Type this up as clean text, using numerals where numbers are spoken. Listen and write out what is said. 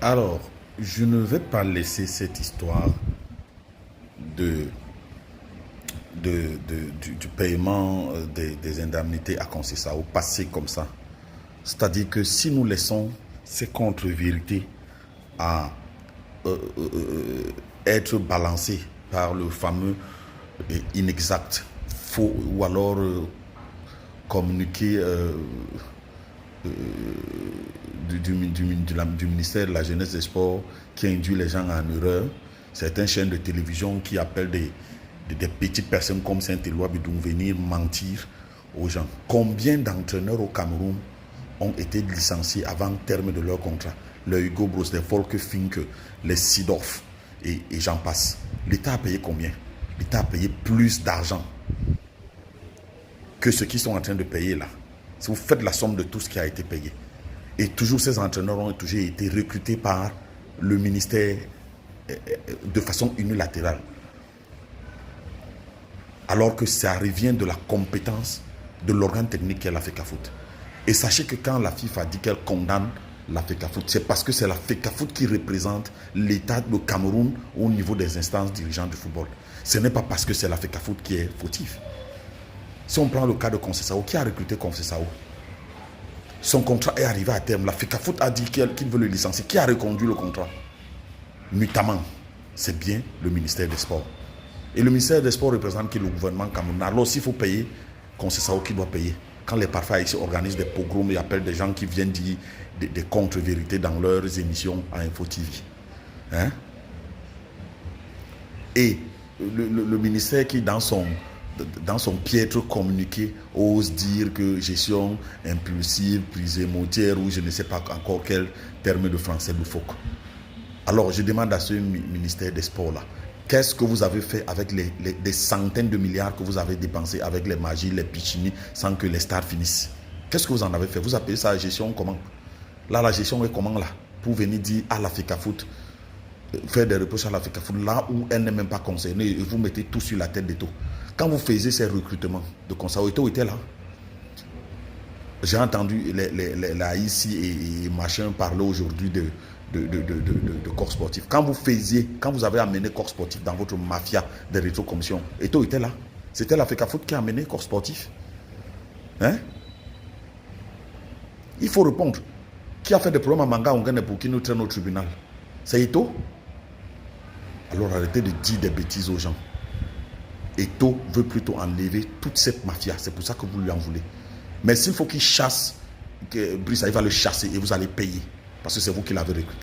Alors, je ne vais pas laisser cette histoire de, du paiement des indemnités à Concessao passer comme ça. C'est-à-dire que si nous laissons ces contre-vérités à être balancées par le fameux inexact, faux, ou alors communiqué du ministère de la Jeunesse et des Sports qui induit les gens en erreur. Certaines chaînes de télévision qui appellent des petites personnes comme Saint-Éloi Bidoum venir mentir aux gens. Combien d'entraîneurs au Cameroun ont été licenciés avant le terme de leur contrat? Le Hugo Bros, les Volker Fink, les Sidorf et j'en passe. L'État a payé combien? L'État a payé plus d'argent que ceux qui sont en train de payer là. Si vous faites la somme de tout ce qui a été payé. Et toujours ces entraîneurs ont toujours été recrutés par le ministère de façon unilatérale. Alors que ça revient de la compétence de l'organe technique qu'est la FECAFOOT. Et sachez que quand la FIFA dit qu'elle condamne la FECAFOOT, c'est parce que c'est la FECAFOOT qui représente l'État de Cameroun au niveau des instances dirigeantes du football. Ce n'est pas parce que c'est la FECAFOOT qui est fautive. Si on prend le cas de Concessao, qui a recruté Concessao? Son contrat est arrivé à terme. La FECAFOOT a dit qu'il veut le licencier. Qui a reconduit le contrat? Notamment, c'est bien le ministère des Sports. Et le ministère des Sports représente qui? Le gouvernement camerounais. Alors s'il faut payer, Concessao qui doit payer. Quand les parfois ici organisent des pogroms et appellent des gens qui viennent dire des contre-vérités dans leurs émissions à Info TV. Hein? Et le ministère qui, dans son piètre communiqué, ose dire que gestion impulsive, prise motière ou je ne sais pas encore quel terme de français loufoque. Alors je demande à ce ministère des Sports là, qu'est-ce que vous avez fait avec des centaines de milliards que vous avez dépensés avec les magies, les pichini, sans que les stars finissent? Qu'est-ce que vous en avez fait? Vous appelez ça la gestion comment? Là, la gestion est comment là? Pour venir dire à la FECAFOOT, faire des reproches à la FECAFOOT, là où elle n'est même pas concernée, et vous mettez tout sur la tête d'Eto. Quand vous faisiez ces recrutements de Concessao, Eto était là. J'ai entendu la ICI et machin parler aujourd'hui de corps sportif. Quand vous avez amené corps sportif dans votre mafia des rétrocommissions, Eto était là. C'était la FECAFOOT qui a amené corps sportif. Hein? Il faut répondre. Qui a fait des problèmes à Manga, Ongane pour qui nous traîne au tribunal? C'est Eto? Alors arrêtez de dire des bêtises aux gens. Eto veut plutôt enlever toute cette mafia. C'est pour ça que vous lui en voulez. Mais s'il faut qu'il chasse, Brice, il va le chasser et vous allez payer. Parce que c'est vous qui l'avez recruté.